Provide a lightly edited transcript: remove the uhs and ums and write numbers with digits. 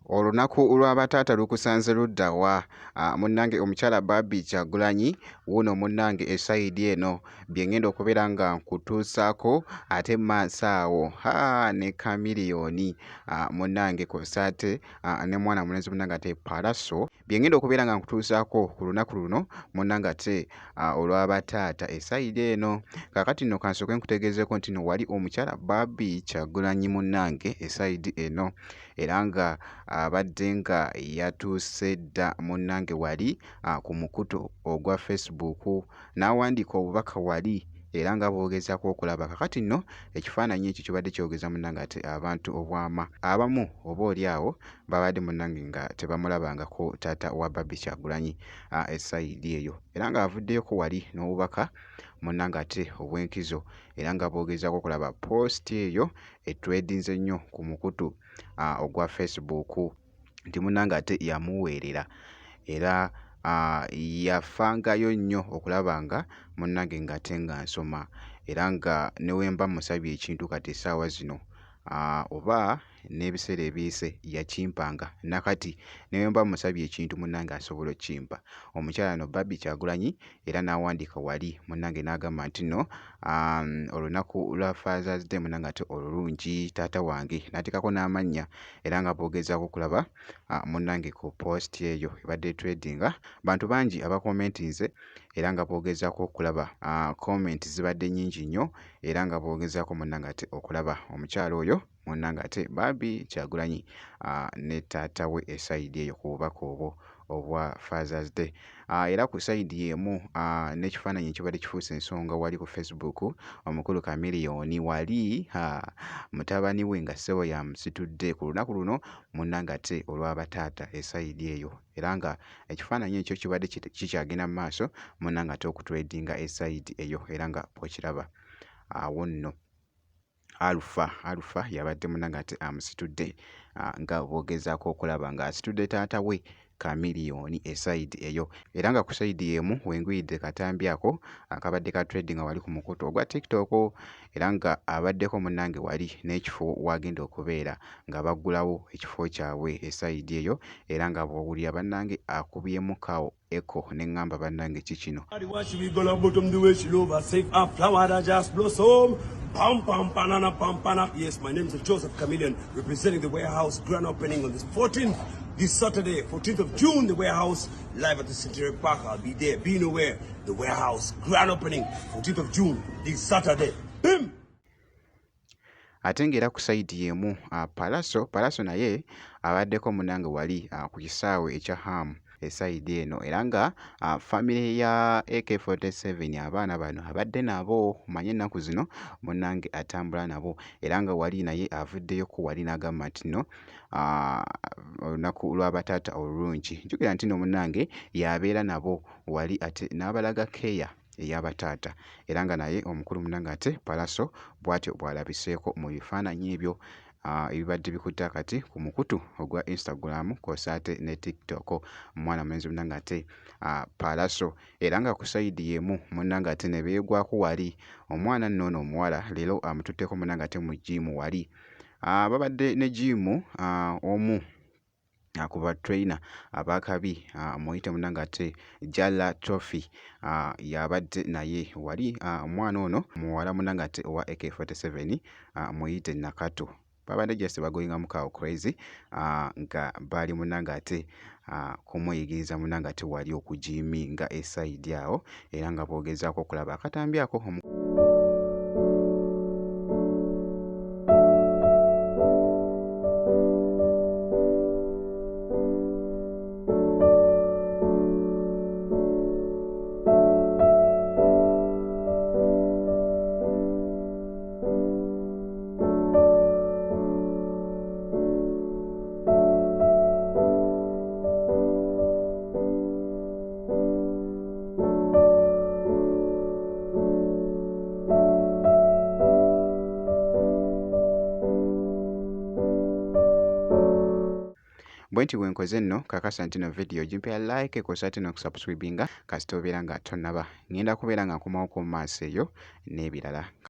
Olunaku lw'abataata lukusanze ludda wa? Munnange omukyala Barbie Kyagulanyi wuuno munnange essayidi eno bye ŋŋenda okubeera nga nkutuusaako ate maaso awo ne Chameleone munnange kw'ossa ne mwana mulenzi munnange ate Pallaso bye ŋŋenda okubeera nga nkutuusaako ku lunaku luno munnange ate olw'abataata essayidi eno. Kaakati nno kansooke nkutegeezeeko nti nno wali omukyala Barbie Kyagulanyi munnange essayidi eno era nga abadde nga yatuuse dda munnange wali ku mukutu ogwa Facebook n'awandiika obubaka wali era nga bw'ogezaako okulaba. Kaakati nno ekifaananyi ekyo kibadde kyogeza munnange ate abantu obwama abamu oboolyawo babadde munnange nga tebamulabangako taata wa Barbie Kyagulanyi essayidi eyo era ng'avuddeyoko wali n'obubaka munnange ate obw'enkizo era nga bw'ogezaako okulaba post eyo etwedinze nnyo ku mukutu ogwa Facebook nti munnange ate yamuweerera era yafangayo nnyo okulaba nga munnange ng'ate nga nsoma era nga ne bwe mba musabye ekintu kati essaawa zino oba n'ebiseera ebiyise yakimpanga nakati ne bwe mba musabye ekintu munnange asobola okkimpa. Omukyala no Barbie Kyagulanyi era n'awandiika wali munnange n'agamba nti nno olunaku lwa Father's Day munnange ate olulungi taata wange n'ateekako n'amannya era nga bw'ogezaako okulaba munnange ku post eyo ebadde etwedinga bantu bangi abakomentinze era nga bw'ogezaako okulaba comment zibadde nnyingi nnyo era nga bw'ogezaako munnange ate okulaba omukyala oyo munnange ate Barbie Kyagulanyi ne taata we essayidi eyo ku bubaka obwo obwa Father's Day era ku sayidi y'emu n'ekifaananyi ekibadde kifuuse ensonga wali ku Facebook omukulu Chameleone wali mutabani we nga ssebo yamusitudde ku lunaku luno munnange ate olw'abataata essayidi eyo era nga ekifaananyi ekyo kibadde kikyagenda mu maaso munnange ate okutwedinga essayidi eyo era nga bw'okiraba awo nno Alpha yabadde munnange ate amusitudde nga bw'ogezaako okulaba ng'asitudde taata we Chameleone essayidi eyo era nga ku sayidi y'emu wenguyidde katambi ako akabadde ka trading wali ku mukutu ogwa TikTok era nga abaddeko munnange wali n'ekifo wagenda okubeera nga baggulawo ekifo kyabwe essayidi eyo era nga bw'owulira bannange akubyemu kawo echo n'eŋŋamba bannange kikino. Pam pam banana pam pana. Yes, my name is Joseph Chameleone, representing the Warehouse grand opening on this 14th, this Saturday, 14th of June, the Warehouse live at the Centenary Park. I'll be there, being aware, the Warehouse grand opening, 14th of June, this Saturday. Bim! Ate ng'era ku sayidi y'emu Pallaso naye abaddeko munnange wali ku kisaawe ekya Hamu essayidi eno era nga famire ya AK47 abaana bano abadde nabo manye ennaku zino munnange atambula nabo era nga wali naye avuddeyoko wali n'agamba nti nno olunaku lw'abataata olulungi njukira nti nno munnange yabeera nabo wali ate n'abalaga keya ey'abataata era nga naye omukulu munnange ate Pallaso bw'atyo bw'alabiseeko mu bifaananyi ebyo ebibadde bikutte akati ku mukutu ogwa Instagram kw'ossa ate ne TikTok omwana mulenzi munnange ate Pallaso era nga ku sayidi y'emu munnange ate ne beegwako wali omwana nno ono omuwala leero amututteko munnange ate mu gyimu wali babadde ne gyimu omu ku batrainer abakabi muyite munnange ate Jalla Trophy yabadde naye wali omwana ono muwala munnange ate owa AK47 muyite Nakato babadde just bagoyinga mukawo crazy nga bali munnange ate kumuyigiriza munnange ate wali okujiminga essayidi awo era nga bw'ogezaako okulaba akatambi ako bwe nti bwenkoze nno kakasa nti no video gimpya like kw'ossa ate n'okusubscribinga kasita obeera nga tonnaba ŋŋenda kubeera nga nkomawo ku maaso eyo n'ebirala.